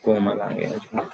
कोमल आ गया।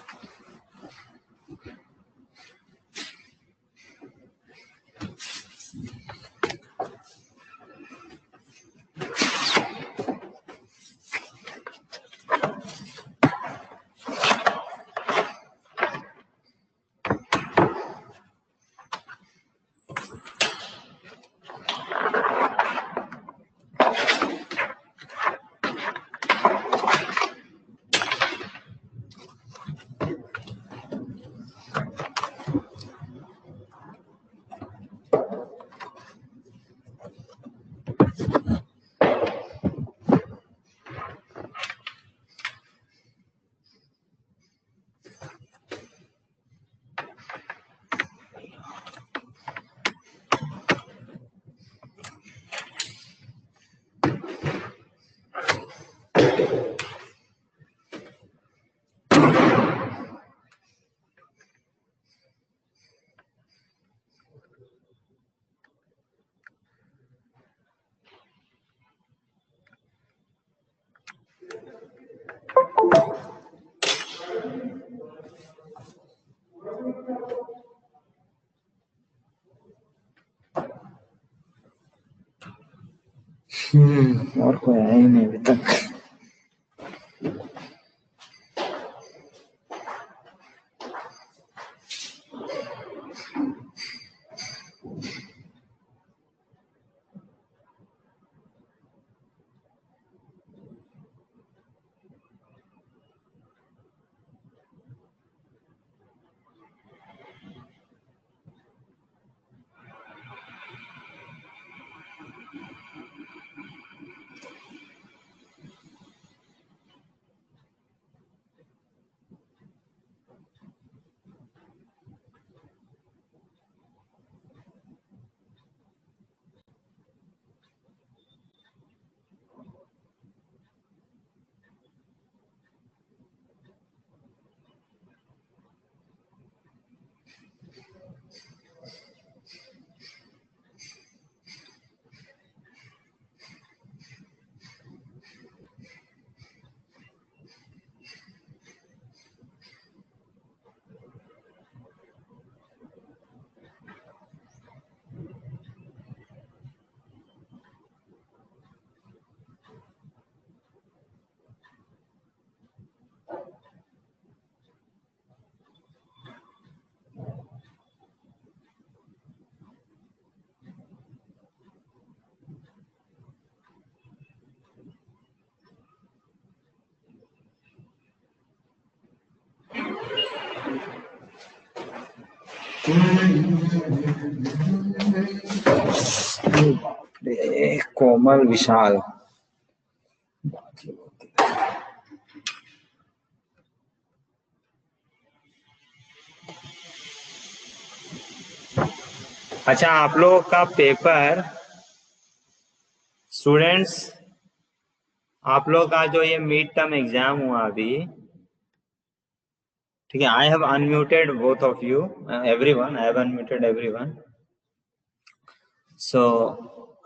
और कोई आया ही नहीं अभी तक। कोमल विशाल। अच्छा, आप लोगों का पेपर स्टूडेंट्स, आप लोग का जो ये मिड टर्म एग्जाम हुआ अभी, ठीक है, I have unmuted both of you, everyone, I have unmuted everyone. So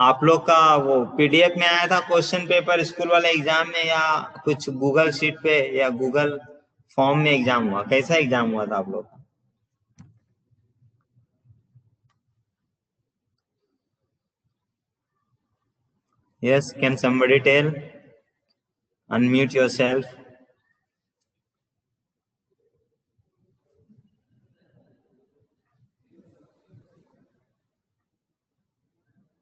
आप लोग का वो पीडीएफ में आया था क्वेश्चन पेपर स्कूल वाले एग्जाम में, या कुछ गूगल शीट पे या गूगल फॉर्म में एग्जाम हुआ? कैसा एग्जाम हुआ था आप लोग का? Yes, can somebody tell? Unmute yourself.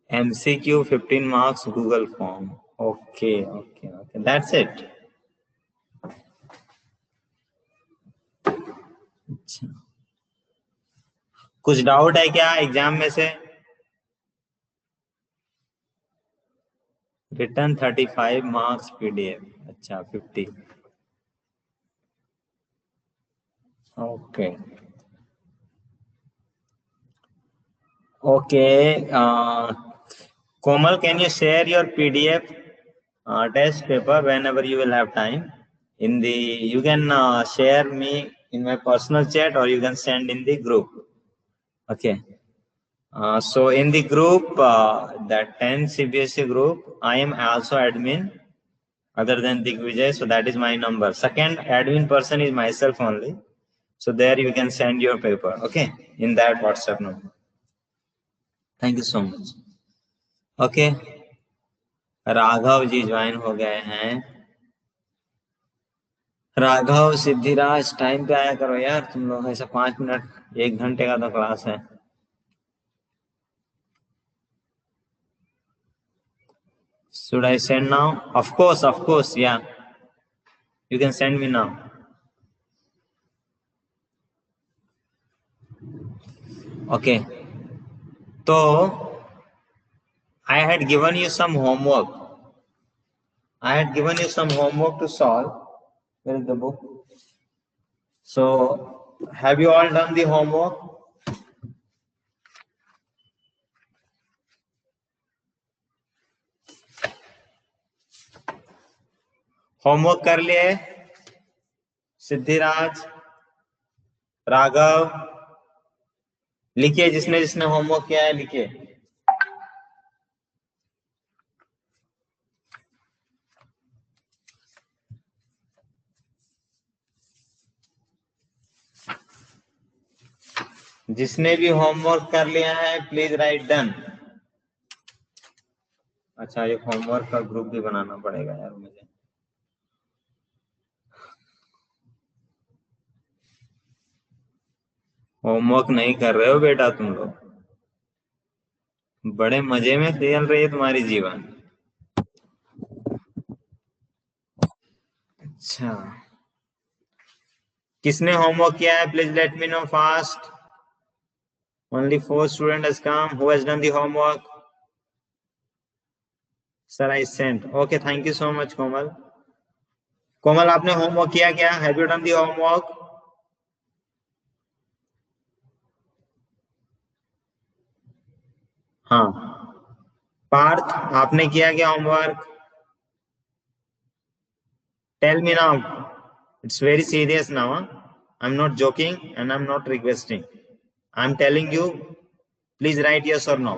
MCQ 15 marks Google form. Okay, that's it. अच्छा, कुछ डाउट है क्या एग्जाम में से? Return 35 marks PDF. अच्छा, 50। Okay okay. Komal, can you share your PDF test paper whenever you will have time? You can share me in my personal chat, or you can send in the group. Okay. So in the group, that 10 CBSE group, I am also admin. other than Digvijay, so that is my number. Second admin person is myself only. So there you can send your paper, okay, in that WhatsApp number. Thank you so much. Okay, Raghav ji join हो गए हैं. Raghav, Siddhiraj, time पे आया करो यार तुम लोग, ऐसा 5 मिनट 1 घंटे का तो क्लास है. Should I send now? Of course, yeah. You can send me now. Okay. So I had given you some homework. To solve. Where is the book? So have you all done the homework? Homework कर लिए? सिद्धिराज, राघव, लिखिए. जिसने जिसने homework किया है लिखिए. जिसने भी होमवर्क कर लिया है प्लीज राइट डन. अच्छा, एक होमवर्क का ग्रुप भी बनाना पड़ेगा यार मुझे. होमवर्क नहीं कर रहे हो बेटा तुम लोग, बड़े मजे में खेल रही है तुम्हारी जीवन. अच्छा, किसने होमवर्क किया है please let me know fast. Only 4 students has come. Who has done the homework? Sir, I sent. Okay, thank you so much, Komal. कोमल, आपने होमवर्क किया क्या? Have you done the homework? हाँ. पार्थ, आपने किया क्या homework? Tell me now. It's very serious now. Huh? I'm not joking and I'm not requesting. I'm telling you, please write yes or no.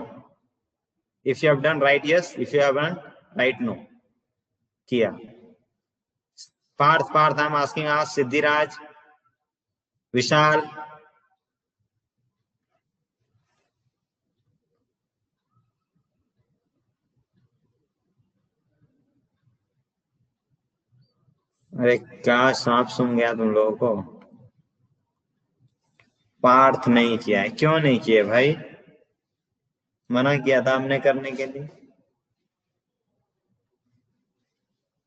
If you have done, write yes. If you haven't, write no. किया. Parth, I'm asking us. Siddhiraj, Vishal. अरे क्या सांप सुन गया तुम लोगों को? पार्थ नहीं किया है. क्यों नहीं किए भाई? मना किया था हमने करने के लिए.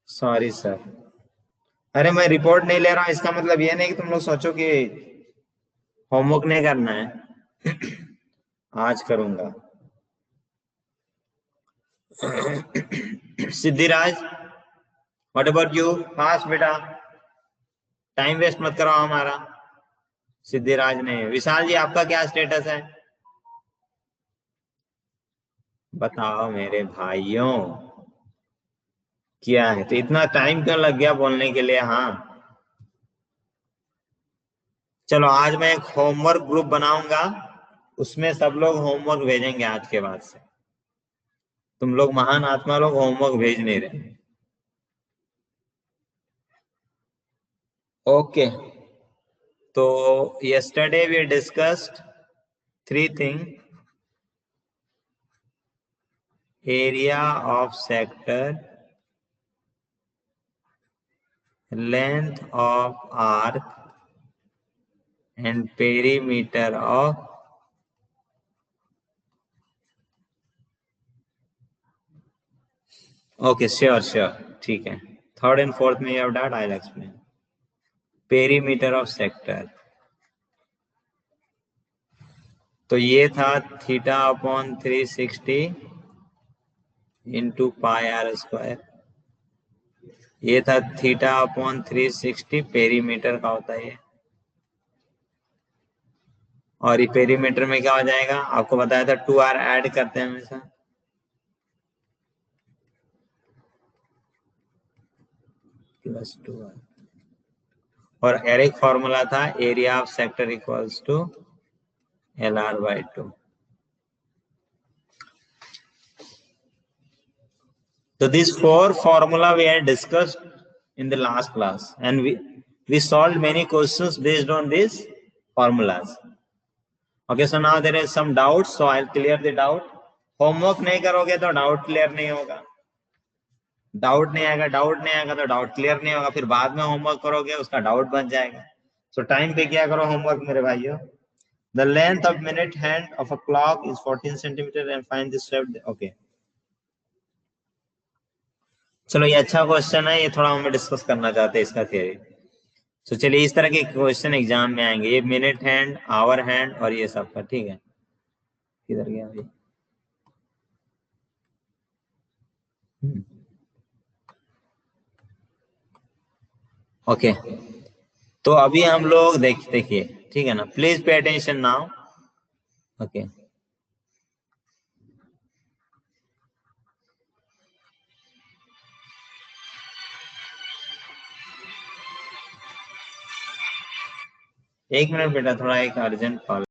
Sorry sir. अरे मैं रिपोर्ट नहीं ले रहा हूं, इसका मतलब ये नहीं कि तुम लोग सोचो कि होमवर्क नहीं करना है. आज करूंगा. Siddhiraj, what about you? Fast बेटा, टाइम वेस्ट मत कराओ हमारा. सिद्धिराज ने. विशाल जी, आपका क्या स्टेटस है? बताओ मेरे भाइयों, क्या है? तो इतना टाइम क्यों लग गया बोलने के लिए? हाँ, चलो आज मैं एक होमवर्क ग्रुप बनाऊंगा, उसमें सब लोग होमवर्क भेजेंगे आज के बाद से. तुम लोग महान आत्मा लोग होमवर्क भेज नहीं रहे. ओके. तो yesterday we discussed 3 things: area of sector, length of arc, and perimeter of okay, sure, ठीक है. Third and fourth में you have that, I'll explain. Perimeter of sector. तो ये था θ/360 इंटू पाई आर स्क्वायर. ये था θ/360 perimeter का होता है. और ये पेरीमीटर में क्या हो जाएगा? आपको बताया था 2r ऐड करते हैं हमेशा. Plus 2r. और एक फॉर्मूला था area of sector equals to LR/2. So these four formula we had discussed in the last class, and we solved many questions based on these formulas. Okay, so now there is some doubts, so I'll clear the doubt. Homework नहीं करोगे तो doubt clear नहीं होगा. Doubt नहीं आएगा तो doubt clear नहीं होगा, फिर बाद में होमवर्क करोगे उसका डाउट बन जाएगा. सो टाइम पे क्या करो होमवर्क मेरे भाइयों. The length of minute hand of a clock is 14 centimetre and find the step. Okay, चलो ये अच्छा क्वेश्चन है, ये थोड़ा हम डिस्कस करना चाहते हैं इसका थियरी. तो चलिए इस तरह के क्वेश्चन एग्जाम में आएंगे, ये मिनट हैंड, आवर हैंड और ये सब का. ठीक है, किधर गया भाई. ओके, तो अभी हम लोग देखिए, ठीक है ना, please pay attention now. Okay, एक मिनट बेटा, थोड़ा एक अर्जेंट कॉल.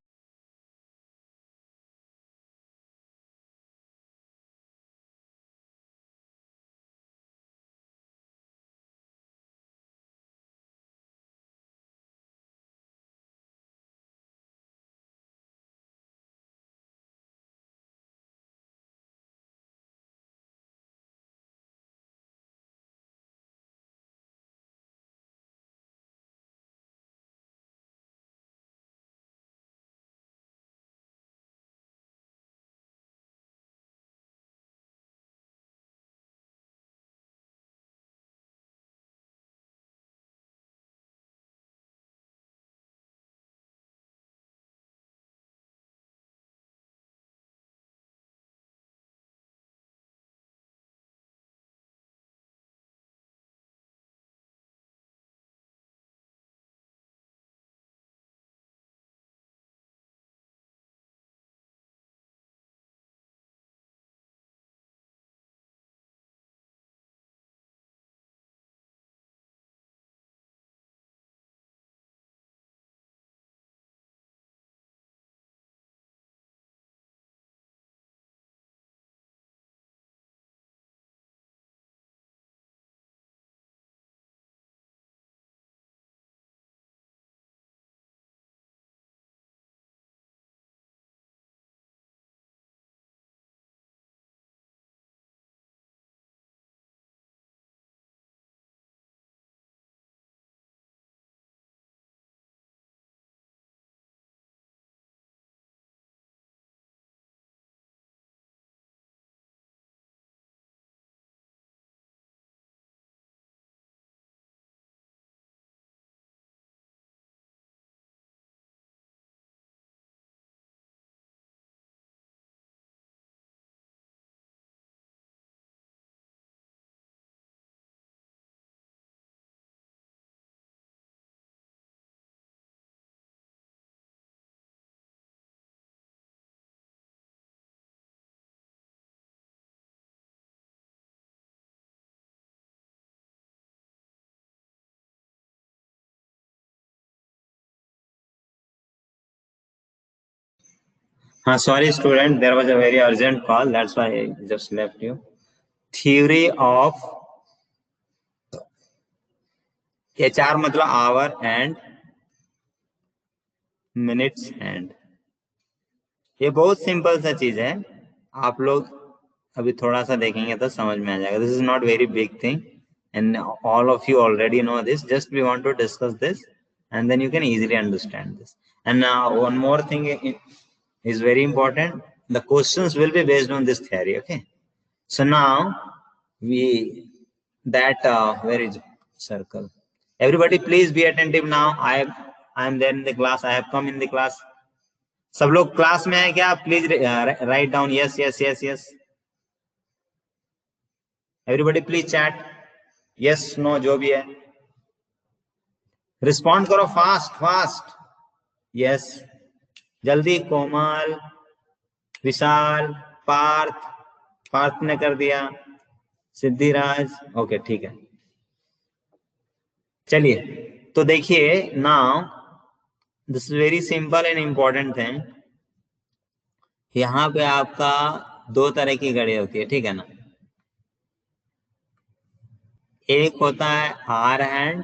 हाँ, sorry student, there was a very urgent call, that's why I just left you. Theory of HR मतलब hour and minutes hand. ये बहुत सिंपल सा चीज है, आप लोग अभी थोड़ा सा देखेंगे तो समझ में आ जाएगा. This is not very big thing and all of you already know this, just we want to discuss this and then you can easily understand this. And now one more thing is very important, the questions will be based on this theory. Okay, so now we that where is circle, everybody please be attentive now. I am there in the class, I have come in the class. सब लोग class में है क्या? Please write down yes yes yes yes. Everybody please chat yes no जो भी है, respond करो fast fast. Yes जल्दी. कोमल, विशाल, पार्थ, पार्थ ने कर दिया, सिद्धिराज. ओके ठीक है, चलिए तो देखिए now this is very simple and important thing. यहाँ पे आपका दो तरह की घड़ी होती है, ठीक है ना. एक होता है आवर हैंड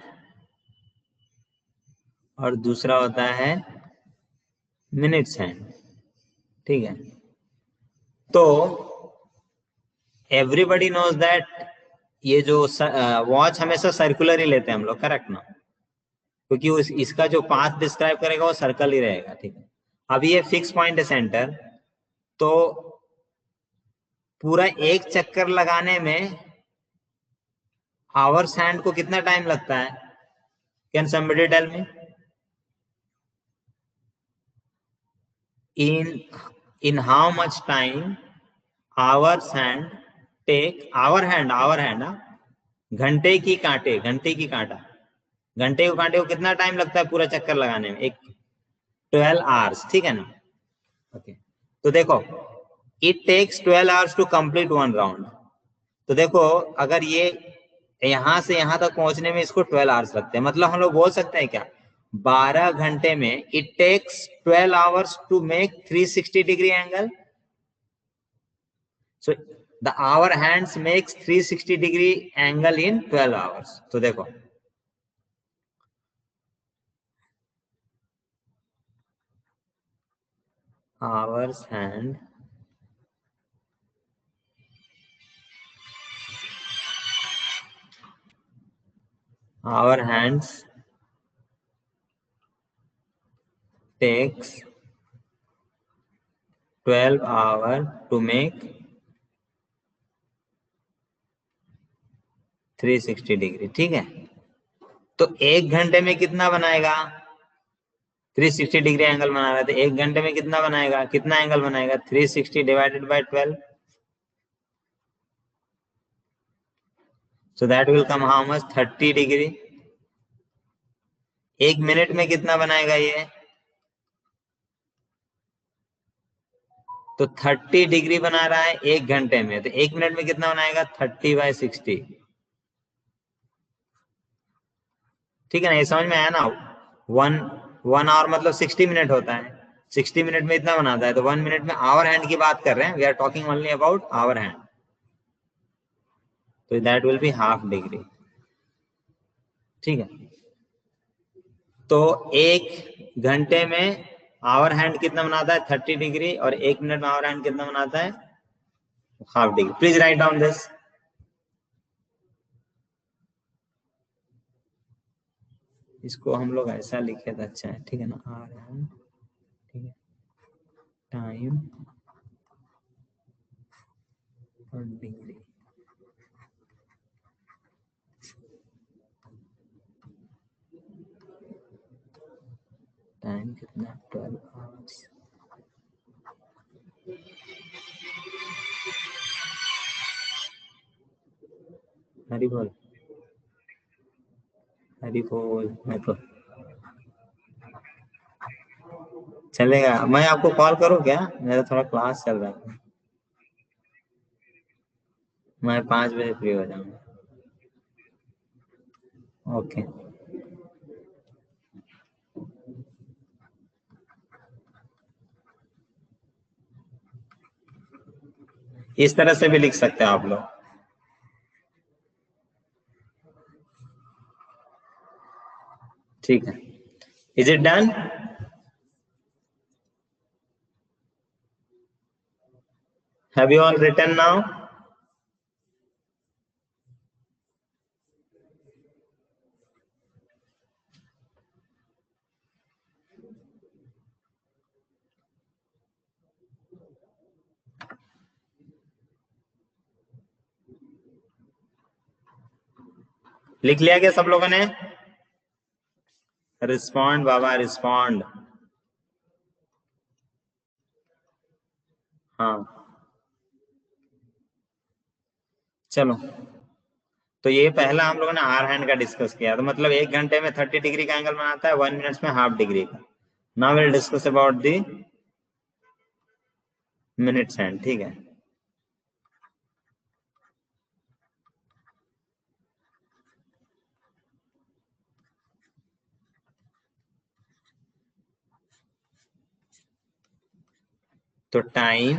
और दूसरा होता है मिनट्स हैंड, ठीक है। तो एवरीबडी नोज दैट ये जो वॉच हमेशा सर्कुलर ही लेते हैं हम लोग, करेक्ट ना, क्योंकि इसका जो पाथ डिस्क्राइब करेगा वो सर्कल ही रहेगा, ठीक है। अब ये फिक्स पॉइंट है सेंटर, तो पूरा एक चक्कर लगाने में आवर्स हैंड को कितना टाइम लगता है? Can somebody tell me? In how much time hours hand take, hour hand घंटे की कांटे, घंटे की कांटा, घंटे को कांटे को कितना टाइम लगता है पूरा चक्कर लगाने में? एक 12 आवर्स, ठीक है ना। ओके, तो देखो it takes 12 hours to complete one round. तो देखो अगर ये यहां से यहां तक पहुंचने में इसको 12 आवर्स लगते हैं, मतलब हम लोग बोल सकते हैं क्या, 12 घंटे में it takes 12 hours to make 360 degree angle. So the hour hands makes 360 degree angle in 12 hours. तो देखो hours hand our hands takes 12 hours to make 360 degree, ठीक है। तो एक घंटे में कितना बनाएगा? 360 डिग्री एंगल बना रहा है, तो एक घंटे में कितना बनाएगा, कितना एंगल बनाएगा? 360 divided by 12, so that will come how much? 30 degree. एक मिनट में कितना बनाएगा ये? तो 30 डिग्री बना रहा है एक घंटे में, तो एक मिनट में कितना बनाएगा? 30/60, ठीक है ना। ये समझ में आया ना? वन आवर मतलब 60 मिनट होता है, 60 मिनट में इतना बनाता है, तो 1 मिनट में आवर हैंड की बात कर रहे हैं, we are talking only about our hand, तो that will be half degree, ठीक है। तो एक घंटे में आवर हैंड कितना बनाता है? 30 डिग्री, और एक मिनट में आवर हैंड कितना बनाता है? Half degree. Please write down this. इसको हम लोग ऐसा लिखे तो अच्छा है, ठीक है ना। आवर हैंड, ठीक है, टाइम और डिग्री। टाइम कितना? 12 आवर्स। हरी बोल, हरी बोल। मैं तो चलेगा, मैं आपको कॉल करूं क्या? मेरा थोड़ा क्लास चल रहा है, मैं 5 बजे फ्री हो जाऊंगा। ओके, इस तरह से भी लिख सकते हैं आप लोग, ठीक है। Is it done? Have you all written now? लिख लिया क्या सब लोगों ने? रिस्पॉन्ड बाबा, रिस्पॉन्ड। हाँ, चलो। तो ये पहला हम लोगों ने आर हैंड का डिस्कस किया, तो मतलब एक घंटे में 30 डिग्री का एंगल बनाता है, 1 मिनट में हाफ डिग्री का। Now will discuss about the minutes hand, ठीक है। तो टाइम,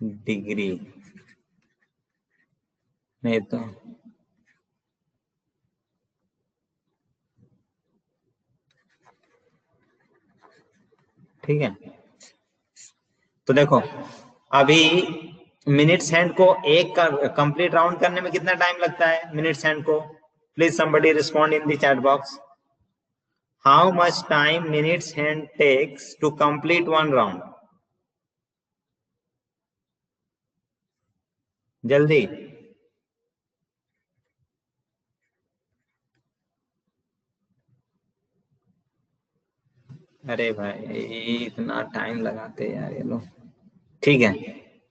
डिग्री नहीं तो ठीक है। तो देखो अभी मिनट्स हैंड को एक का कंप्लीट राउंड करने में कितना टाइम लगता है मिनट्स हैंड को? Please somebody respond in the chat box. How much time minutes hand takes to complete one round? जल्दी। अरे भाई इतना टाइम लगाते हैं यार ये लोग। ठीक है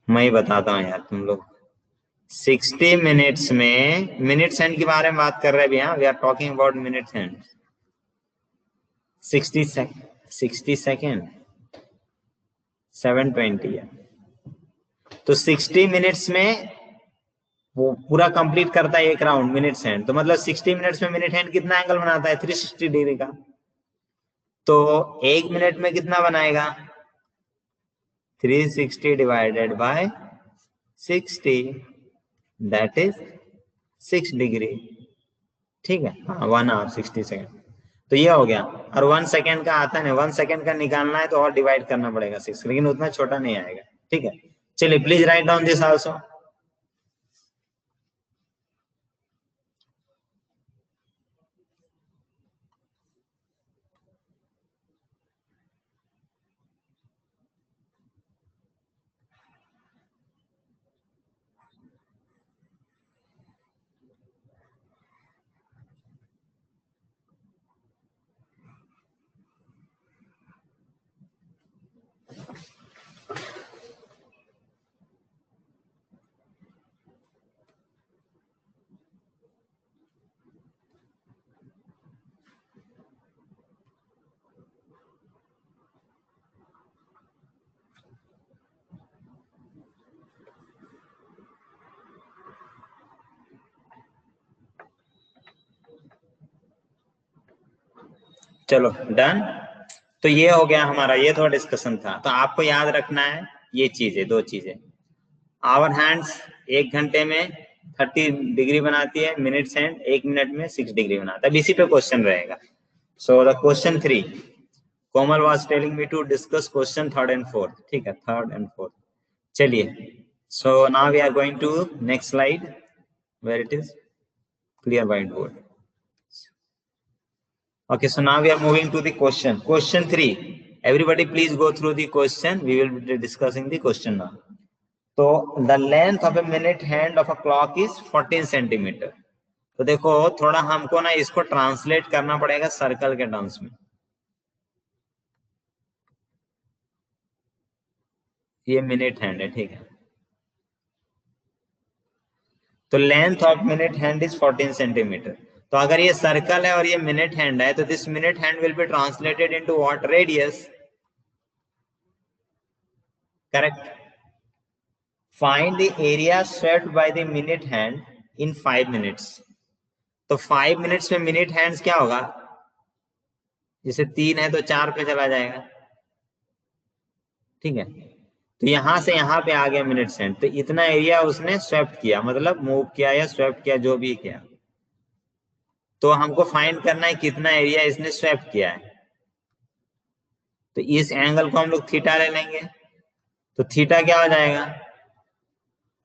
मैं ही बताता हूँ यार तुम लोग। 60 मिनट्स में मिनट्स हैंड के बारे में बात कर रहे हैं भैया, we are talking about minutes hand. 60 second 720 है। तो 60 मिनट्स में वो पूरा कंप्लीट करता है एक राउंड मिनट्स हैंड, तो मतलब 60 मिनट्स में मिनट हैंड कितना एंगल बनाता है? 360 डिग्री का। तो एक मिनट में कितना बनाएगा? 360 divided by 60, that is 6 degree. ठीक है हाँ 1 आवर 60 सेकेंड। तो ये हो गया। और 1 सेकेंड का आता है, 1 सेकेंड का निकालना है तो और डिवाइड करना पड़ेगा 6, लेकिन उतना छोटा नहीं आएगा। ठीक है चलिए please write down this also. चलो डन। तो ये हो गया हमारा, ये थोड़ा डिस्कशन था। तो आपको याद रखना है ये चीजें, दो चीजें। आवर हैंड्स 1 घंटे में 30 डिग्री बनाती है, मिनट्स हैंड 1 मिनट में 6 डिग्री बनाता है। इसी पे क्वेश्चन रहेगा। So the question 3, Komal was telling me to discuss question 3rd and 4th। ठीक है 3rd and 4th। चलिए so now we are going to next slide where it is clear white board. Okay, so now we are moving to the question. Question 3. Everybody please go through the question. We will be discussing the question now. So the length of a minute hand of a clock is 14 centimeter. तो देखो थोड़ा हमको ना इसको translate करना पड़ेगा circle के terms में। ये मिनट हैंड है ठीक है। तो length of minute hand is 14 centimetre. तो अगर ये सर्कल है और ये मिनट हैंड है तो this minute hand will be translated into what? Radius. Correct. Find the area swept by the minute hand in 5 minutes. तो 5 मिनट्स में मिनट हैंड्स क्या होगा? जैसे 3 है तो 4 पे चला जाएगा। ठीक है तो यहां से यहां पे आ गया मिनट्स हैंड, तो इतना एरिया उसने स्वेप्ट किया, मतलब मूव किया या स्वेप्ट किया जो भी किया। तो हमको फाइंड करना है कितना एरिया इसने स्वेप्ट किया है। तो इस एंगल को हम लोग थीटा ले लेंगे। तो थीटा क्या हो जाएगा?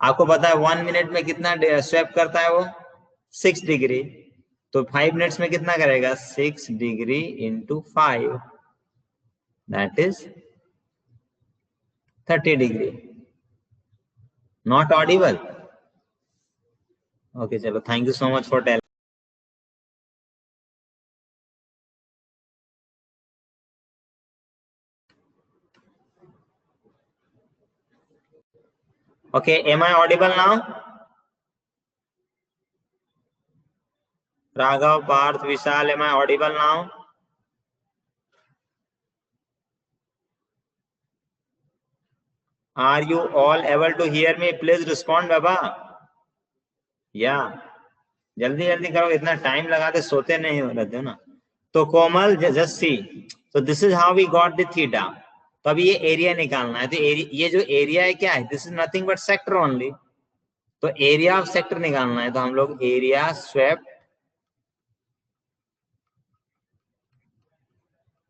आपको पता है 1 मिनट में कितना स्वेप करता है वो? 6 डिग्री। तो 5 मिनट्स में कितना करेगा? 6 degree into 5, that is 30 degree. Not audible? Okay चलो thank you so much for telling. Okay, am I audible now? Raghav, Parth, Vishal, am I audible now? Are you all able to hear me? Please respond, Baba. Yeah. जल्दी जल्दी करो, इतना time लगाते सोते नहीं हो रहते हो ना। तो कोमल जस्ट सी, तो this is how we got the theta. तो अभी ये एरिया निकालना है। तो ये जो एरिया है क्या है? This is nothing but sector only. तो एरिया ऑफ सेक्टर निकालना है, तो हम लोग एरिया स्वेप्ट,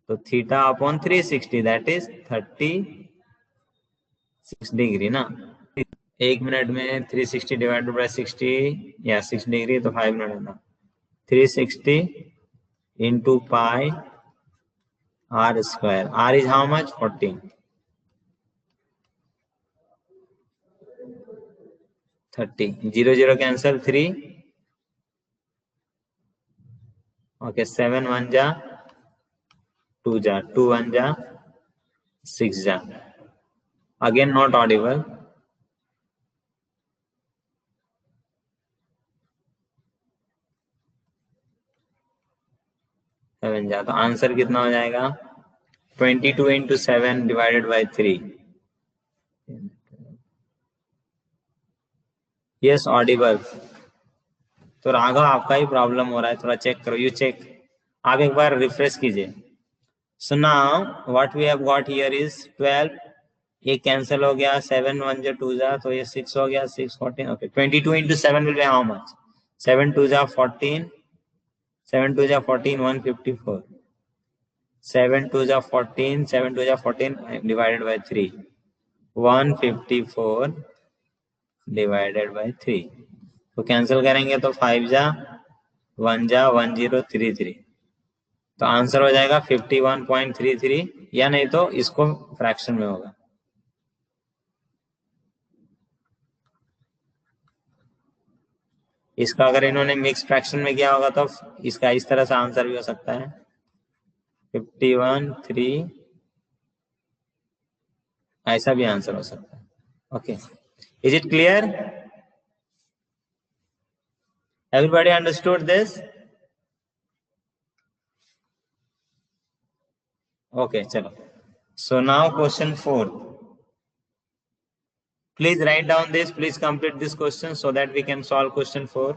तो theta upon 360 that is 36 degree ना। 1 मिनट में 360 डिवाइडेड बाय 60 या 6 डिग्री, तो 5 मिनट होगा। 360 into pi r square. R is how much? 14. 30. 0 0 cancel 3. Okay, 7 1 ja 2 ja 2 1 ja 6 ja. Again not audible. Seven जा, तो आंसर कितना हो जाएगा? 22 into 7 divided by 3. Yes, audible. तो राघव आपका ही प्रॉब्लम हो रहा है, थोड़ा चेक करो, यू चेक, आप एक बार रिफ्रेश कीजिए। So now what we have got here is 12, ये कैंसिल हो गया, 7 1 जा 2 जा, तो ये 6 हो गया, 6 14, okay, 22 into 7 will be how much? 7 2 जा 14, 7 2 जा 14, 154, 7 2 जा 14, 7 2 जा 14 divided by 3, 154 divided by 3, तो कैंसिल करेंगे तो 5 जा 1 जा 1033, तो आंसर हो जाएगा 51.33, या नहीं तो इसको फ्रैक्शन में होगा। इसका अगर इन्होंने मिक्स फ्रैक्शन में किया होगा तो इसका इस तरह से आंसर भी हो सकता है 51.3, ऐसा भी आंसर हो सकता है। Okay, is it clear? Everybody understood this? Okay, चलो, so now question 4, please write down this, please complete this question so that we can solve question 4.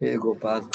हे गोपाल,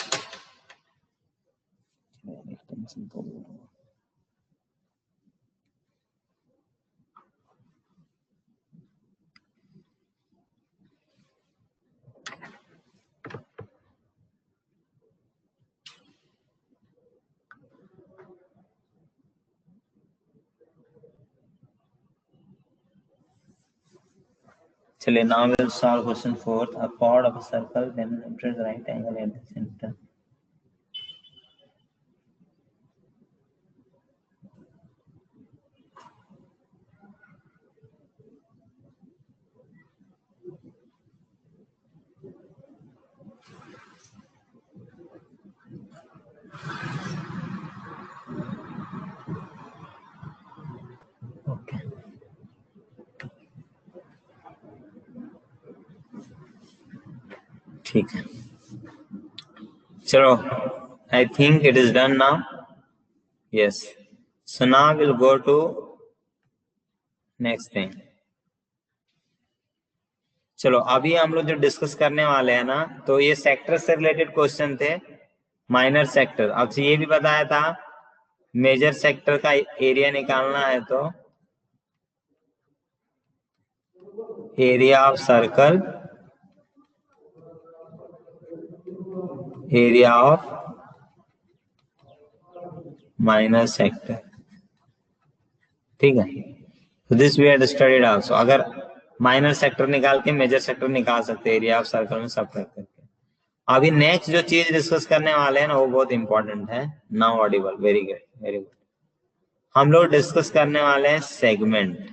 चलिए, now we'll solve question 4. A chord of a circle then enters the right angle at the center. Okay. ठीक है, चलो, I think it is done now. Yes. So now we'll go to next thing. चलो, अभी हम लोग जो discuss करने वाले हैं ना, तो ये सेक्टर से रिलेटेड क्वेश्चन थे, माइनर सेक्टर। अब ये भी बताया था मेजर सेक्टर का एरिया निकालना है तो area of circle, area of minor sector, ठीक है। तो this we had studied also. अगर माइनर सेक्टर निकाल के मेजर सेक्टर निकाल सकते हैं एरिया ऑफ सर्कल में सब करके। अभी नेक्स्ट जो चीज डिस्कस करने वाले हैं ना, वो बहुत इंपॉर्टेंट है। Now Audible, very good, very good. हम लोग डिस्कस करने वाले हैं सेगमेंट।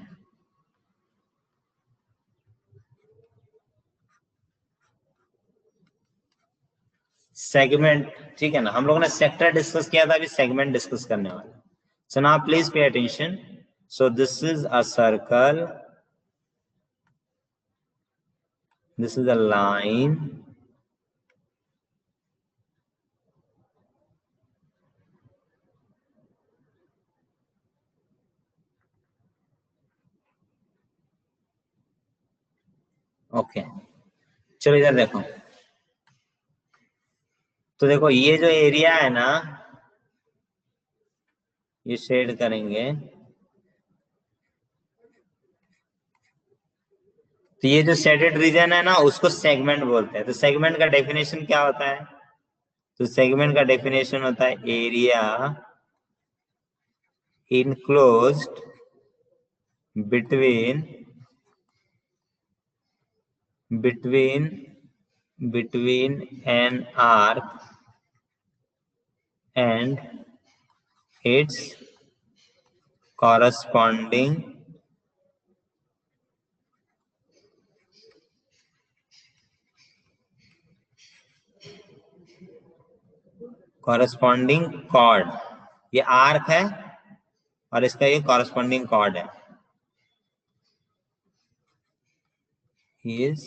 सेगमेंट, ठीक है ना। हम लोगों ने सेक्टर डिस्कस किया था, अभी सेगमेंट डिस्कस करने वाले हैं। So now please pay attention. So this is a circle, this is a line, okay. चलो इधर देखो, तो देखो ये जो एरिया है ना, ये शेड करेंगे, तो ये जो शेडेड रीजन है ना उसको सेगमेंट बोलते हैं। तो सेगमेंट का डेफिनेशन क्या होता है? तो सेगमेंट का डेफिनेशन होता है area enclosed between an arc and its corresponding chord। ये आर्क है और इसका ये कॉरस्पॉन्डिंग कॉर्ड है, is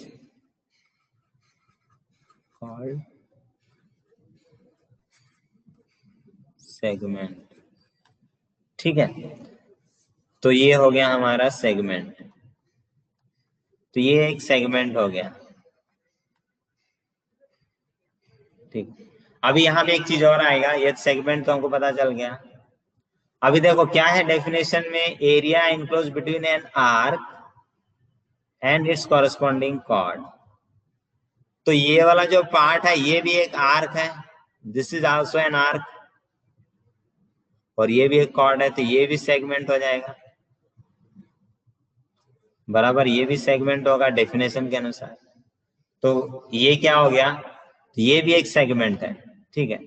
called सेगमेंट। ठीक है, तो ये हो गया हमारा सेगमेंट। तो ये एक सेगमेंट हो गया। ठीक, अभी यहाँ पे एक चीज और आएगा, ये सेगमेंट तो हमको पता चल गया। अभी देखो क्या है डेफिनेशन में, area enclose between an arc and its corresponding chord. तो ये वाला जो पार्ट है ये भी एक आर्क है, this is also an arc, और ये भी एक कॉर्ड है, तो ये भी सेगमेंट हो जाएगा बराबर, ये भी सेगमेंट होगा डेफिनेशन के अनुसार। तो ये क्या हो गया, तो ये भी एक सेगमेंट है। ठीक है,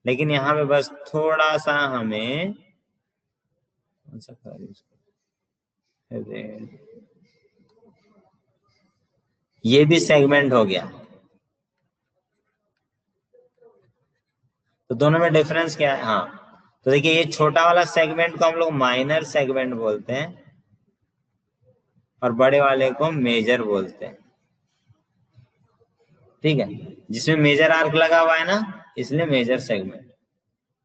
लेकिन यहाँ पे बस थोड़ा सा हमें ये भी सेगमेंट हो गया। तो दोनों में डिफरेंस क्या है? हाँ, तो देखिए ये छोटा वाला सेगमेंट को हम लोग माइनर सेगमेंट बोलते हैं और बड़े वाले को मेजर बोलते हैं। ठीक है, जिसमें मेजर आर्क लगा हुआ है ना इसलिए मेजर सेगमेंट,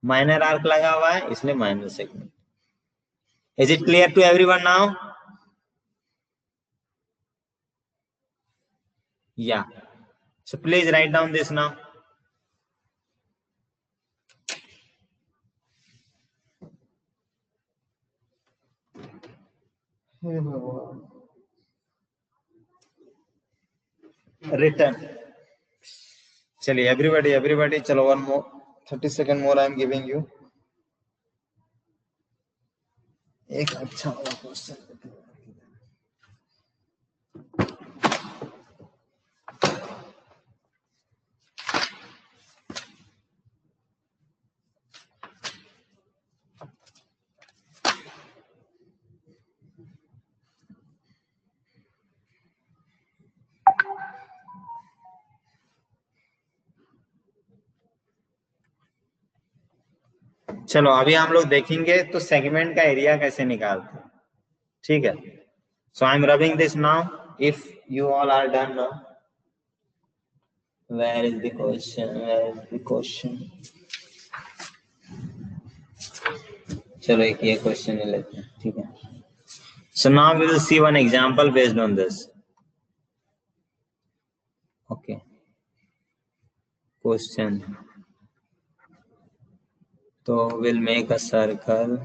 माइनर आर्क लगा हुआ है इसलिए minor segment. Is it clear to everyone now? Yeah, so please write down this now. Return, चलिए एवरीबॉडी चलो, 1 more 30 second more I am giving you. एक अच्छा वाला क्वेश्चन, चलो अभी हम लोग देखेंगे तो सेगमेंट का एरिया कैसे निकालते हैं। ठीक है, so I am rubbing this now, if you all are done now. Where is the question, where is the question? चलो एक ये क्वेश्चन ले लेते हैं। ठीक है, so now we will see one example based on this. Okay, question, तो will make a circle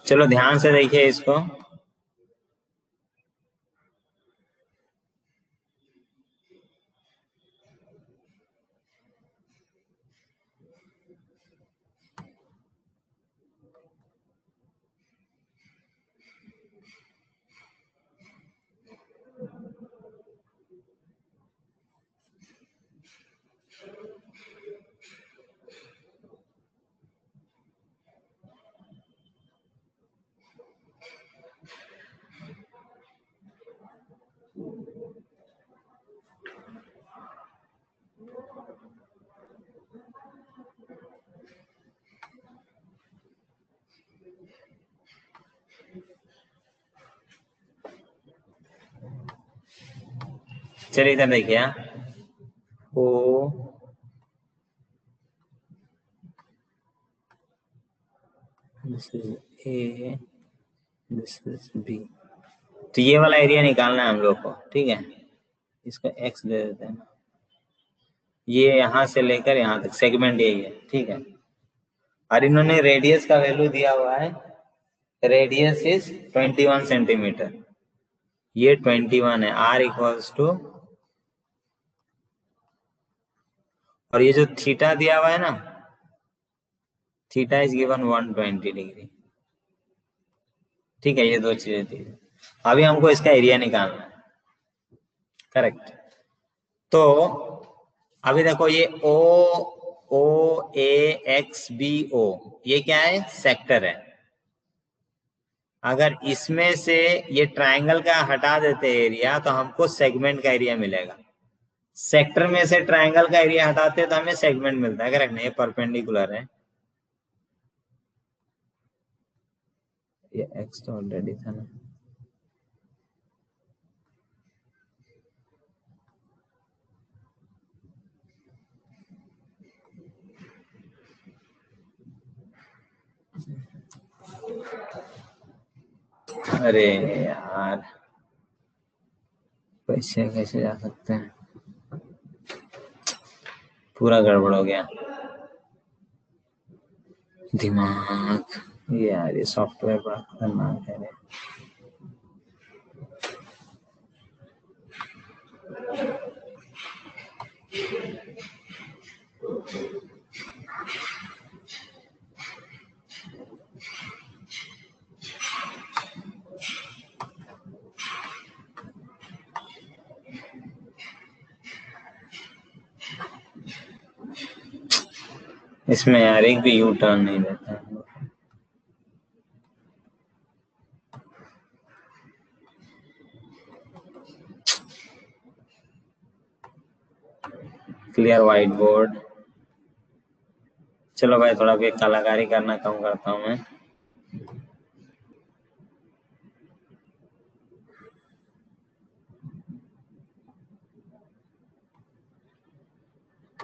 चलो ध्यान से देखिए इसको। चलिए इधर देखिए, O this is A, this is B. तो ये वाला एरिया निकालना है हम लोग को, ठीक है। इसका एक्स दे देते हैं, ये यहां से लेकर यहां तक सेगमेंट यही है, ठीक है। और इन्होंने रेडियस का वैल्यू दिया हुआ है, रेडियस इज 21 सेंटीमीटर, ये 21 है, r इक्वल्स टू, और ये जो थीटा दिया हुआ है ना, थीटा इज गिवन 120 डिग्री, ठीक है। ये दो चीजें थी। अभी हमको इसका एरिया निकालना है, करेक्ट। तो अभी देखो ये ओ ए एक्स बी ओ, ये क्या है, सेक्टर है। अगर इसमें से ये ट्रायंगल का हटा देते एरिया तो हमको सेगमेंट का एरिया मिलेगा। सेक्टर में से ट्रायंगल का एरिया हटाते तो हमें सेगमेंट मिलता है, करेक्ट। नहीं, ये परपेंडिकुलर है, ये एक्स तो ऑलरेडी था ना। अरे यार, पैसे कैसे जा सकते हैं, पूरा गड़बड़ हो गया दिमाग। यार ये सॉफ्टवेयर बड़ा खतरनाक है रे। इसमें यार एक भी यू टर्न नहीं देता है। Clear white board. चलो भाई, थोड़ा भी कलाकारी करना कम करता हूँ मैं।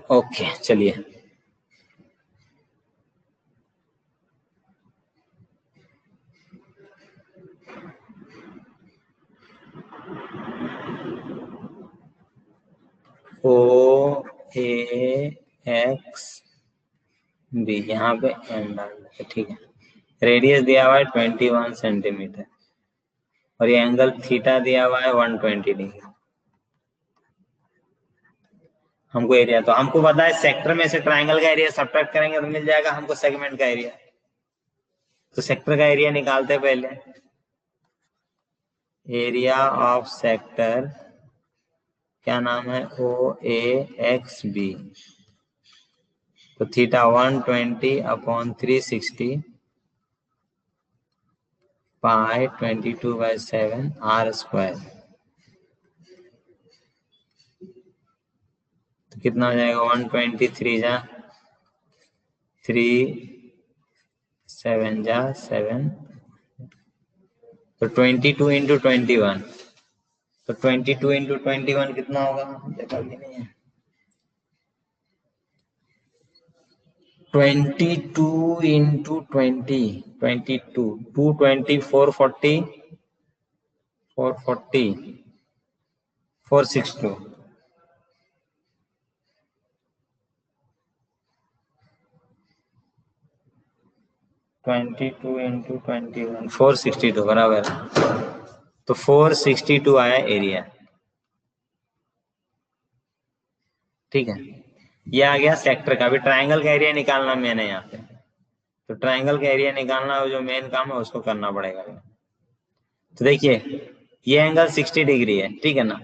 ओके चलिए, ओ ए एक्स बी, यहाँ पे एम डाल देते, ठीक है। रेडियस दिया हुआ है 21 सेंटीमीटर, और ये एंगल थीटा दिया हुआ है 120 डिग्री। हमको एरिया, तो हमको पता है सेक्टर में से ट्रायंगल का एरिया सब्ट्रैक्ट करेंगे तो मिल जाएगा हमको सेगमेंट का एरिया। तो सेक्टर का एरिया निकालते पहले। एरिया ऑफ सेक्टर क्या नाम है, ओ ए एक्स बी। तो theta 120 upon 360 pi 22/7 R square. तो कितना हो जाएगा, 123 जा 3 7 जा 7, तो 22 इंटू 21, तो 22 इंटू 21 कितना होगा, देखा भी नहीं है। 22 इंटू 20, 22 220 440 440 462। 22 इंटू 21 462 बराबर। तो 462 आया एरिया, ठीक है। ये आ गया सेक्टर का। अभी ट्रायंगल का एरिया निकालना मैंने यहाँ पे, तो ट्रायंगल का एरिया निकालना जो मेन काम है उसको करना पड़ेगा। तो देखिए ये एंगल 60 डिग्री है, ठीक है ना।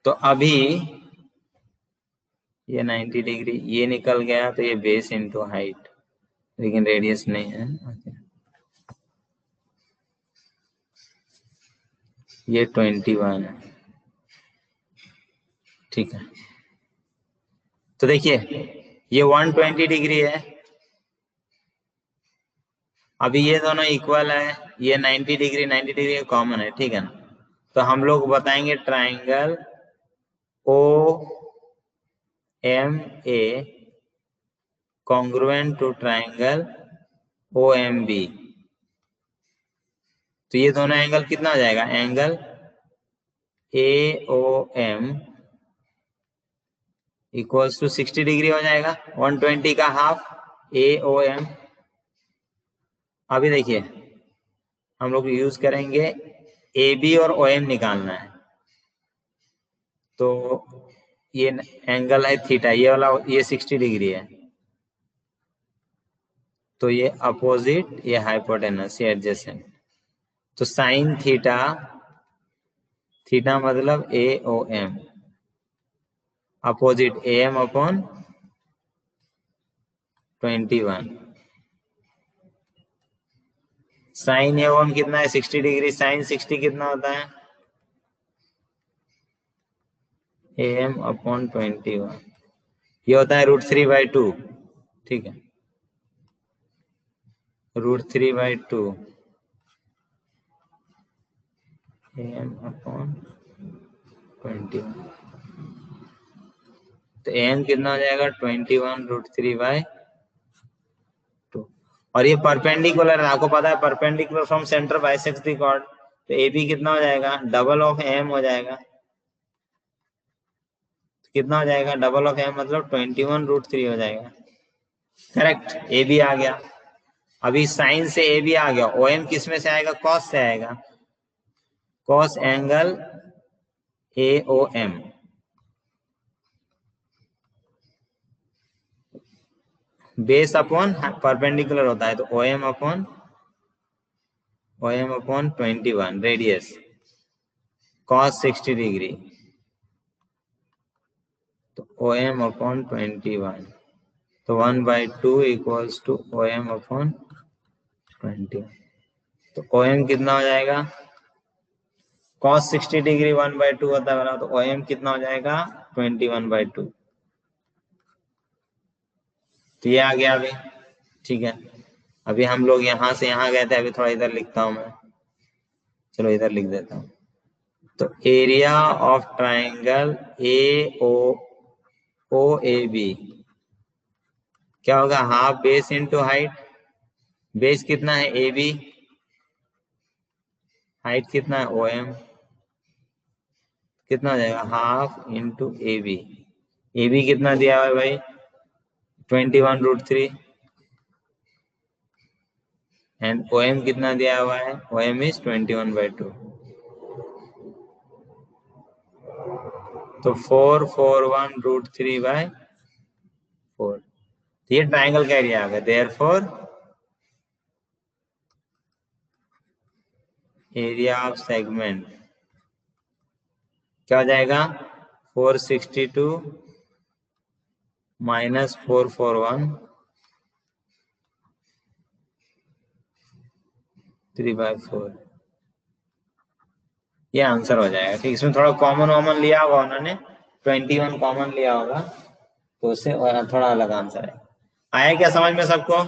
तो अभी ये 90 डिग्री, ये निकल गया, तो ये बेस इंटू हाइट, लेकिन रेडियस नहीं है। ये 21 है, ठीक है। तो देखिए ये 120 डिग्री है, अभी ये दोनों इक्वल है, ये 90 डिग्री 90 डिग्री कॉमन है, ठीक है ना। तो हम लोग बताएंगे triangle O M A congruent to triangle O M B. तो ये दोनों एंगल कितना हो जाएगा, angle A O M equals to 60 degree हो जाएगा, 120 का हाफ ए ओ एम। अभी देखिए हम लोग यूज करेंगे ए बी और ओ एम निकालना है। तो ये एंगल है थीटा, ये वाला ये 60 डिग्री है, तो ये अपोजिट ये हाइपोटेनस ये एडजेसेंट। तो साइन थीटा, थीटा मतलब A O M opposite A M upon 21। Sine A O M कितना है 60 डिग्री, साइन 60 कितना होता है ए एम अपॉन 21, ये होता है √3/2। ठीक है, √3/2 ए एम अपॉन 21। तो ए एम कितना हो जाएगा 21√3/2। और ये परपेंडिकुलर है, आपको पता है perpendicular from centre bisects the chord. तो ए बी कितना हो जाएगा, डबल ऑफ एम हो जाएगा। कितना हो जाएगा, डबल ऑफ एम मतलब 21√3 हो जाएगा। करेक्ट, ए बी आ गया। अभी साइन से ए बी आ गया, ओ एम किस में से आएगा, कॉस से आएगा, cos angle A O M. Base upon perpendicular होता है, तो O M upon 21 radius cos 60 degree, तो ओ एम अपॉन 21। तो 1/2 equals to O M upon 20। तो ओ एम कितना हो जाएगा, कॉस 60 डिग्री 1/2 होता है, तो ओ एम कितना हो जाएगा 21/2। तो ये आ गया अभी। ठीक है, अभी हम लोग यहां से यहां गए थे, अभी थोड़ा इधर लिखता हूं मैं, चलो इधर लिख देता हूं। तो area of triangle A O O A B क्या होगा, half base into height. Base कितना है ए बी, हाइट कितना है ओ एम, कितना हो जाएगा half into A B. A B कितना दिया हुआ है भाई 21√3 एंड ओ एम कितना दिया हुआ है, ओ एम इज 21/2। तो 441√3/4। ये ट्राइंगल का एरिया आ गया, देयरफॉर एरिया ऑफ सेगमेंट क्या हो जाएगा 462 माइनस 441 3/4। ये आंसर हो जाएगा। ठीक, इसमें थोड़ा कॉमन वॉमन लिया होगा उन्होंने, 21 कॉमन लिया होगा, तो उससे थोड़ा अलग आंसर है। आया क्या समझ में सबको,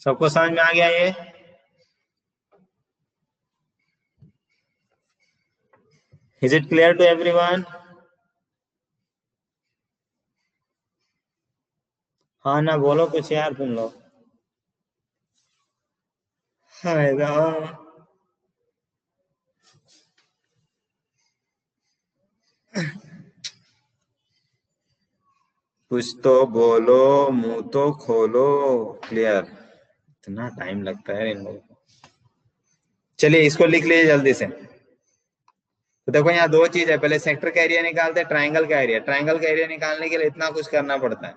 सबको समझ में आ गया ये। Is it clear to everyone. हाँ ना, बोलो कुछ यार तुम लोग। हाय राम। कुछ तो बोलो, मुंह तो खोलो। क्लियर, इतना टाइम लगता है इन लोगों को। चलिए इसको लिख लीजिए जल्दी से। तो देखो यहाँ दो चीज है, पहले सेक्टर का एरिया निकालते हैं, ट्राइंगल का एरिया। ट्राइंगल का एरिया निकालने के लिए इतना कुछ करना पड़ता है,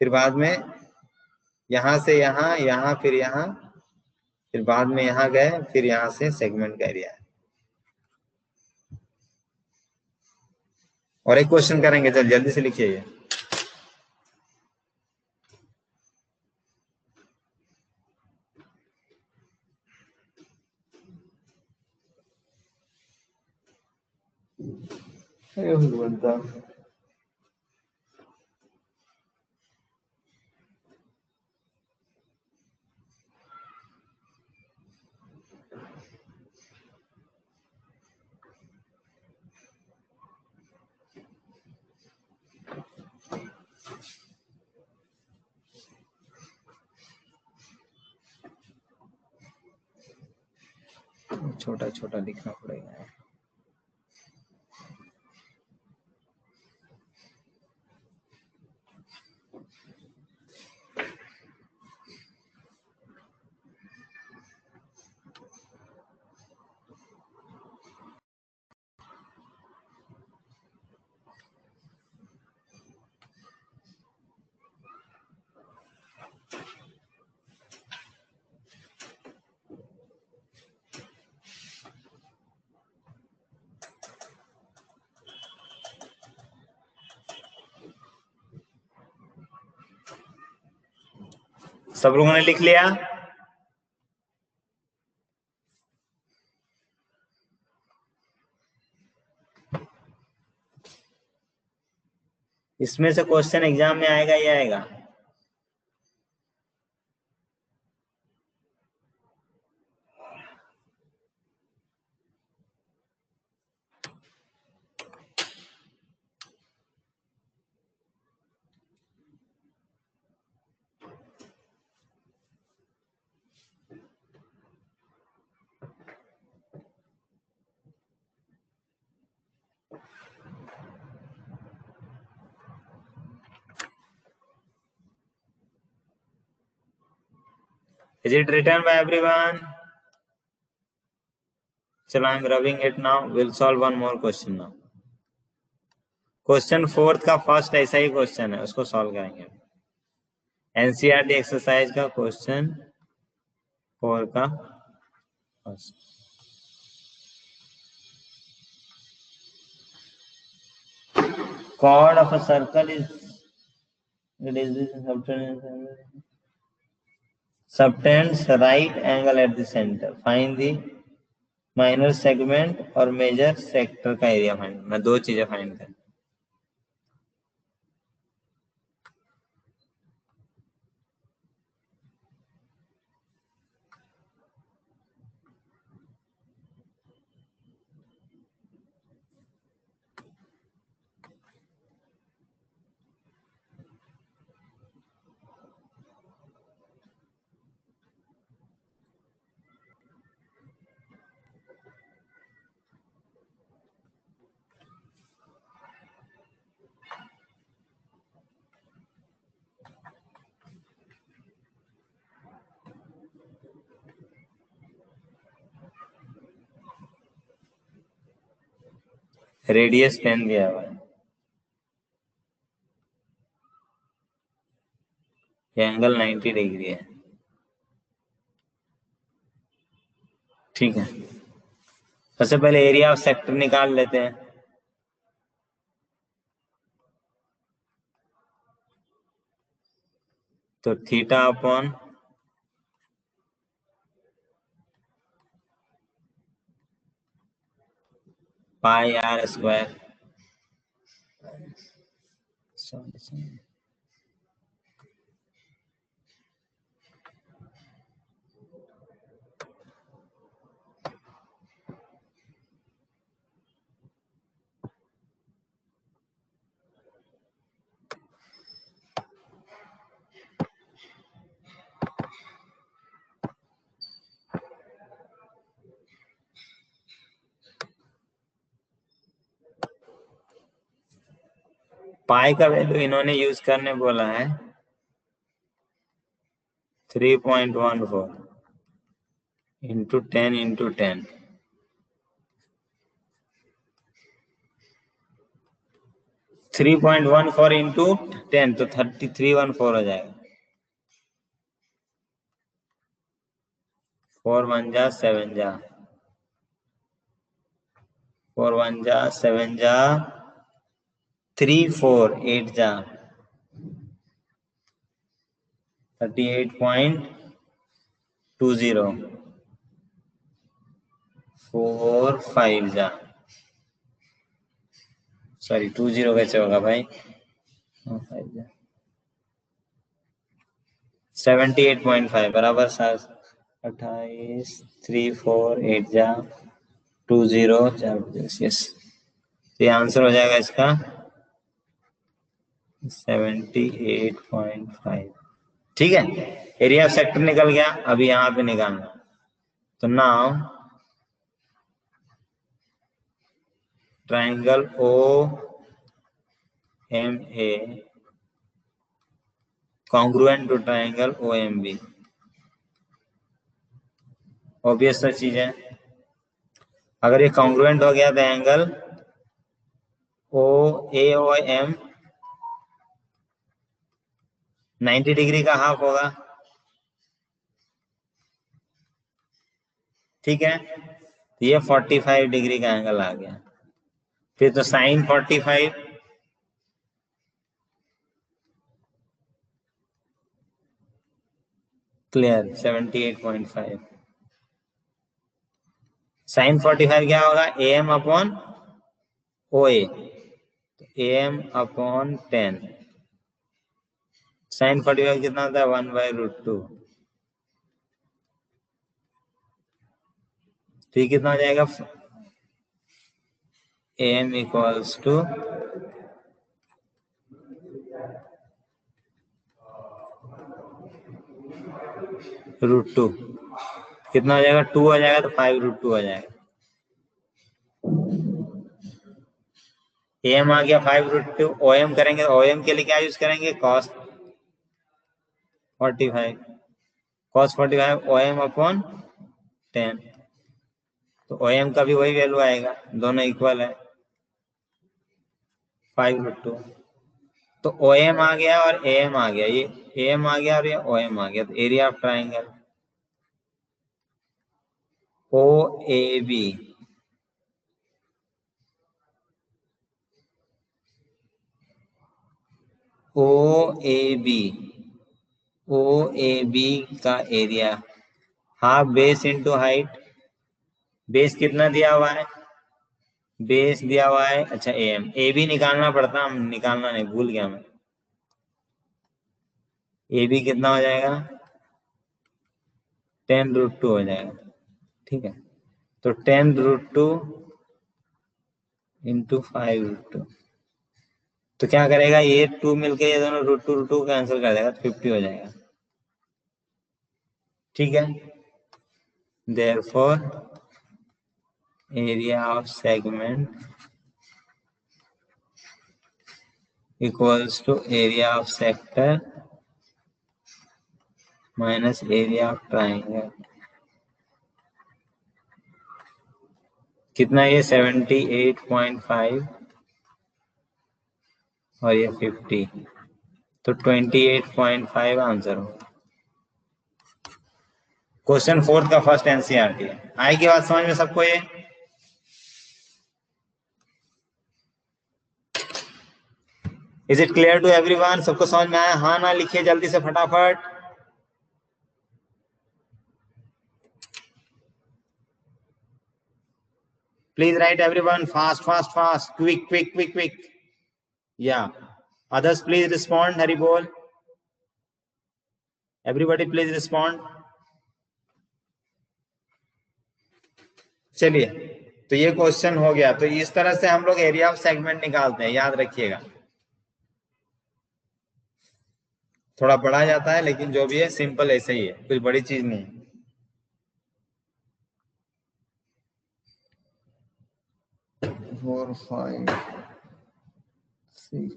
फिर बाद में यहाँ से यहाँ, यहाँ फिर यहाँ, फिर बाद में यहाँ गए, फिर यहाँ से सेगमेंट का एरिया है। और एक क्वेश्चन करेंगे, चल जल्दी से लिखिए ये। छोटा छोटा लिखना पड़ेगा। सब लोगों ने लिख लिया? इसमें से क्वेश्चन एग्जाम में आएगा ही आएगा। Is it written by everyone? चलो, I'm rubbing it now. We'll solve one more question now. Question 4 का फर्स्ट ऐसा ही क्वेश्चन है, उसको सॉल्व करेंगे। एनसीईआरटी एक्सरसाइज का क्वेश्चन 4 का first. Chord of a circle is subtends right angle at the center. Find the minor segment और major sector का area find करना। दो चीजें फाइंड करना। रेडियस 10 दिया हुआ है। ये एंगल 90 डिग्री है। ठीक है, सबसे पहले एरिया ऑफ सेक्टर निकाल लेते हैं। तो theta upon pi r square. Pi का वैल्यू इन्होंने यूज करने बोला है 3.14 इंटू 10 इंटू 10। 3.14 इंटू 10 तो 3314 हो जाएगा। 4 1 जा 7 जा 4 1 जा 7 जा 3 4 8 जा 38.20 4 5 जा सॉरी 20 कैसे होगा भाई 5 जा 78.5 बराबर 28 3 4 8 जा 20 यस। ये आंसर हो जाएगा इसका 78.5। ठीक है, एरिया सेक्टर निकल गया। अभी यहाँ पे निकालना। तो now triangle OMA congruent to triangle OMB। Obvious सा चीज है। अगर ये कॉन्ग्रुएंट हो गया तो एंगल OAOM 90 डिग्री का हाफ होगा। ठीक है, तो ये 45 डिग्री का एंगल आ गया। फिर तो साइन 45 क्लियर 78.5। साइन 45 क्या होगा? AM upon OA, AM upon 10। Sine 45 कितना होता है? 1/√2। तो ये कितना हो जाएगा? AM equals to √2। कितना हो जाएगा? 2 हो जाएगा, तो 5√2 हो जाएगा। AM आ गया 5√2। OM करेंगे, OM के लिए क्या यूज करेंगे? cos 45। cos 45 OM upon 10। तो OM का भी वही वैल्यू आएगा, दोनों इक्वल है 5√2। तो OM आ गया और AM आ गया, ये AM आ गया और ये OM आ गया। तो area of triangle OAB OAB का area half base into height. Base कितना दिया हुआ है? बेस दिया हुआ है, अच्छा AM। AB निकालना पड़ता, हम निकालना नहीं, भूल गया मैं। AB कितना हो जाएगा? 10√2 हो जाएगा। ठीक है, तो 10√2 इंटू 5√2। तो क्या करेगा? ये 2 मिलके ये दोनों √2 कैंसिल कर देगा, तो 50 हो जाएगा। ठीक है, therefore area of segment equals to area of sector minus area of triangle। कितना? ये 78.5 और ये 50, तो 28.5 आंसर हो। क्वेश्चन 4 का फर्स्ट एनसीईआरटी है। आएगी बात समझ में सबको? ये is it clear to everyone? सबको समझ में आया? हाँ ना लिखिए जल्दी से फटाफट। Please write everyone fast, fast, fast, quick, quick, quick, quick. Yeah. Others, please respond. Hari bol. Everybody, please respond. चलिए, तो ये क्वेश्चन हो गया। तो इस तरह से हम लोग एरिया ऑफ सेगमेंट निकालते हैं, याद रखिएगा। थोड़ा बढ़ा जाता है, लेकिन जो भी है सिंपल ऐसे ही है, कुछ बड़ी चीज नहीं है। फोर, 5, 6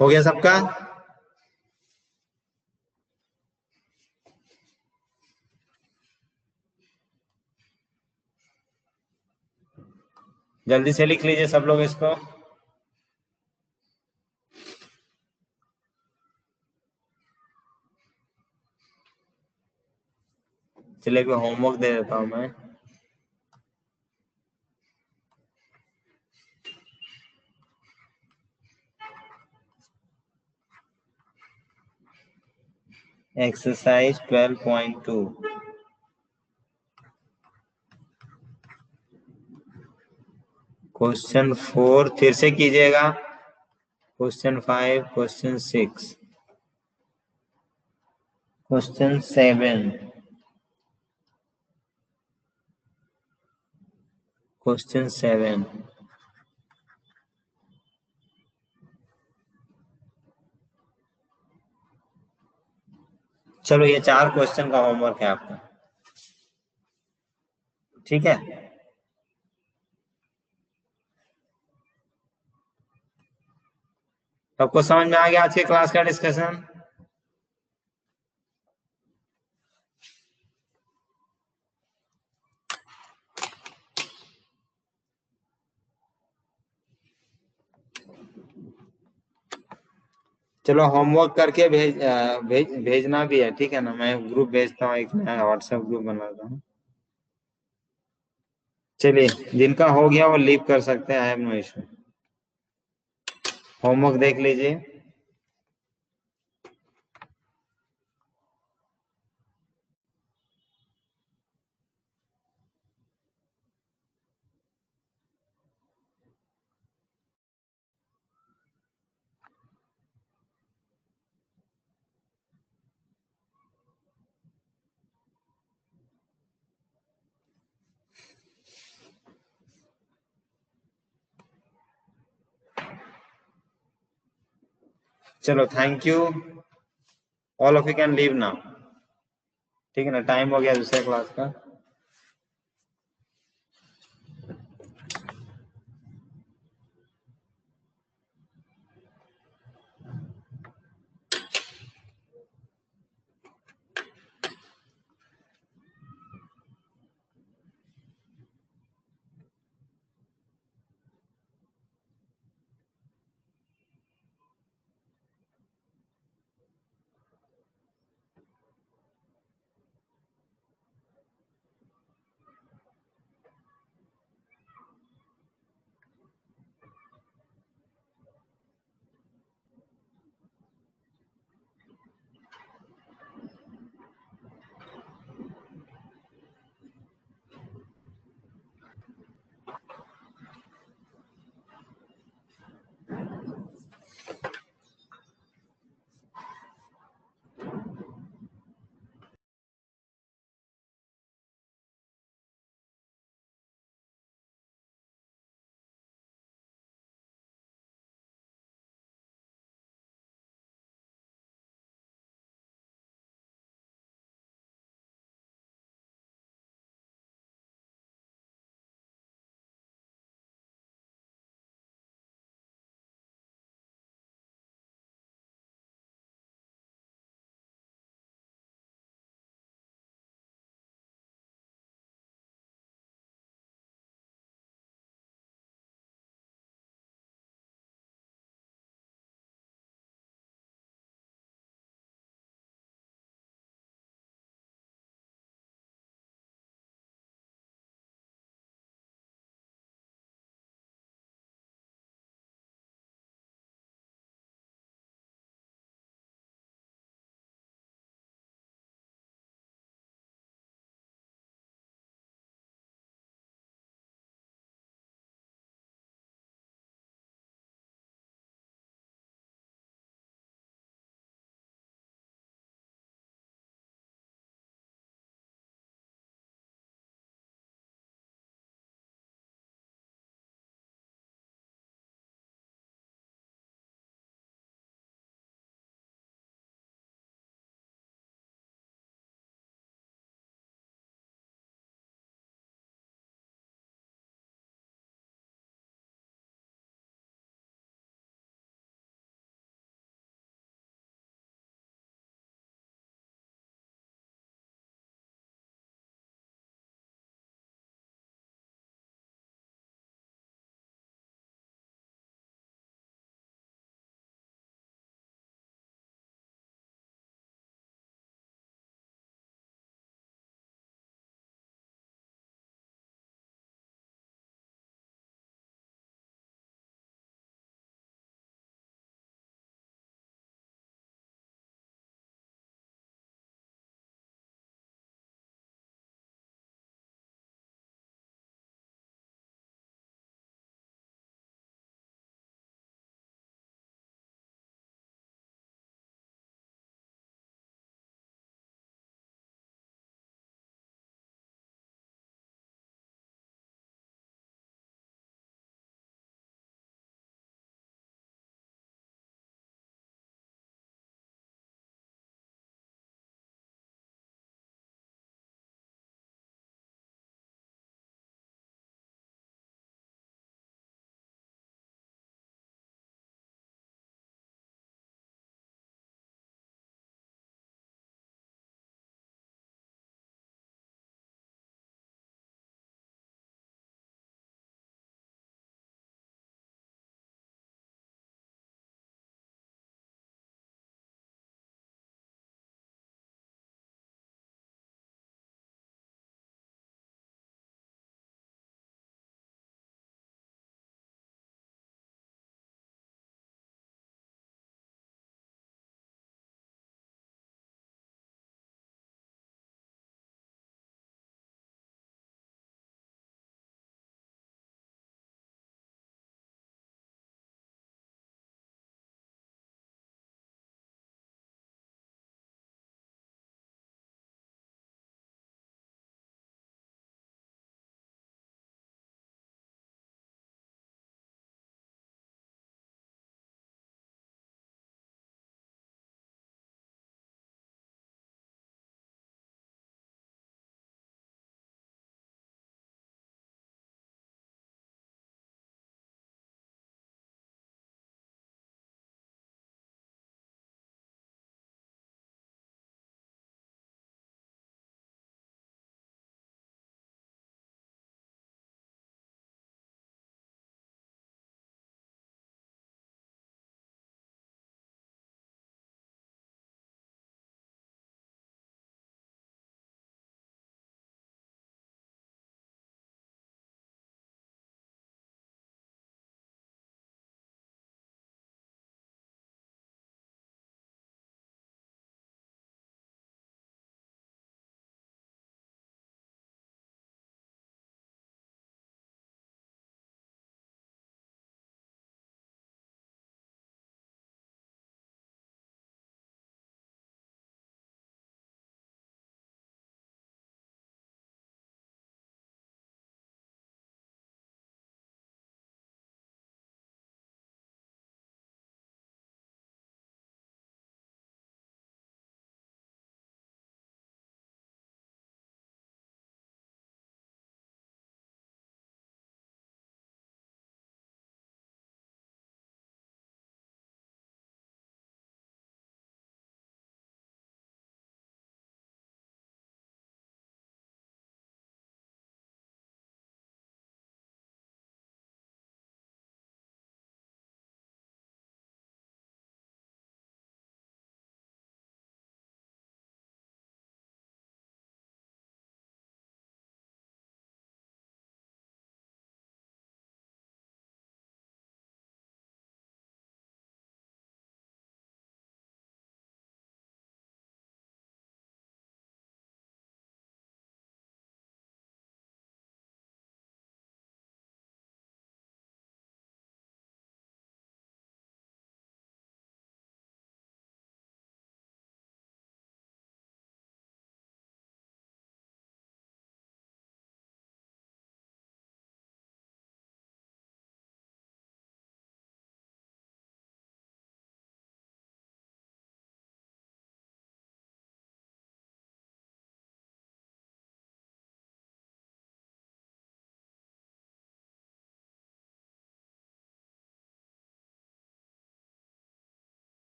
हो गया सबका? जल्दी से लिख लीजिए सब लोग इसको। चलिए होमवर्क दे देता हूं मैं। एक्सरसाइज 12.2 क्वेश्चन 4 फिर से कीजिएगा। Question 5, question 6, question 7, question 7। चलो ये 4 क्वेश्चन का होमवर्क है आपका, ठीक है। सबको समझ में आ गया आज के क्लास का डिस्कशन? चलो होमवर्क करके भेजना भी है, ठीक है ना। मैं ग्रुप भेजता हूँ, एक नया व्हाट्सएप ग्रुप बनाता हूँ। चलिए, जिनका हो गया वो लीव कर सकते हैं, I have no issue. Homework देख लीजिए। चलो, thank you, all of you can leave now, ठीक है ना। टाइम हो गया दूसरे क्लास का।